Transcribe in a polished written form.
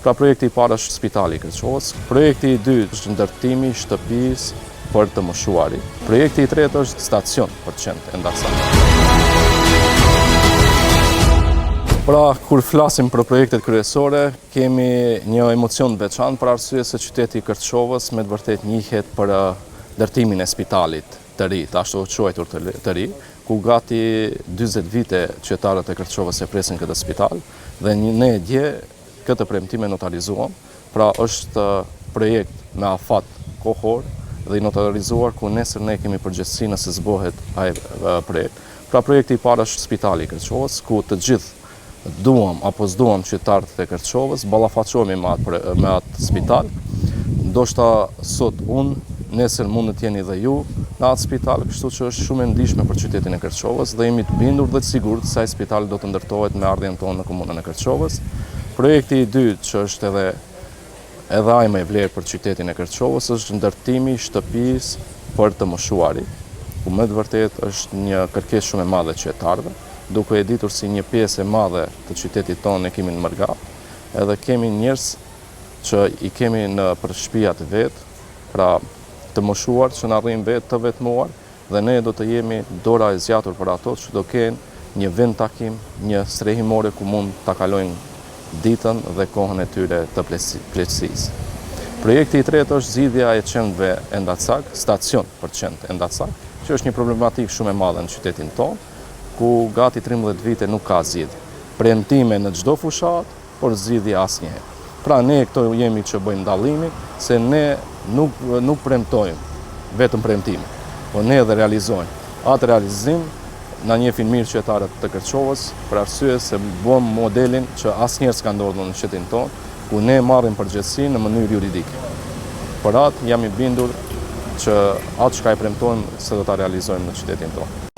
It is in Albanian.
Pra projekti I parë është spitali I Kërçovës, projekti I dytë është ndërtimi I shtëpisë për të moshuarit, projekti I tretë është stacion për qendë endakësore. Pra, kur flasim për projektet kryesore, kemi një emocion të veçantë për arsye se qyteti I Kërçovës me të vërtetë njihet për ndërtimin e spitalit të ri, ashtu quajtur të ri, ku gati 40 vite qytetarët e Kërçovës e presin këtë spital dhe ne dje këtë premtime notarizuam, pra është projekt me afat kohor dhe I notarizuar ku nesër ne kemi përgjegjësi nëse zbohet ai projekt. Pra projekti I parë është spitali I Kërçovës, ku të gjithë duam apo s'duam qytetarët e Kërçovës, ballafaqohemi me atë spital. Ndoshta sot unë, nesër mund të jeni dhe ju në atë spital, kështu që është shumë e ndihshme për qytetin e Kërçovës dhe jemi të bindur dhe të sigurt se ai spital do të ndërtohet me ardhjen tonë në komunën e Kërçovës. Projekti I dytë, që është edhe ai më I vlerë për qytetin e Kërçovës, është ndërtimi I shtëpisë për të moshuarit, ku me të vërtetë është një kërkesë shumë e madhe qytetarëve, duke e ditur si një pjesë e madhe të qytetit tonë e kemi në Mërgat, edhe kemi njerëz që I kemi për shtëpiat vet, pra të moshuar që na rrin vetë të vetmuar, dhe ne do të jemi dora e zgjatur për ato që do kenë një vend takim, një strehimore ku mund ta kalojnë ditën dhe kohën e tyre të pleqësisë. Projekti I tretë është zgjidhja e qendrëve Endacak, stacion për qendë Endacak, që është një problematikë shumë e madhe në qytetin tonë, ku gati 13 vite nuk ka zgjidhje. Premtime në çdo fushat, por zgjidhje asnjëherë. Pra ne këto jemi që bëjmë dallimin, se ne nuk premtojmë vetëm premtime, por ne edhe realizojmë. Atë realizim na njefin mirë qytetarët të Kërçovës për arsye se bëm modelin që asnjëherë s'ka ndodhur në qytetin tonë, ku ne marrim përgjegjësinë në mënyrë juridike. Për atë jam I bindur që atë çka e premtojmë se do ta realizojmë në qytetin tonë.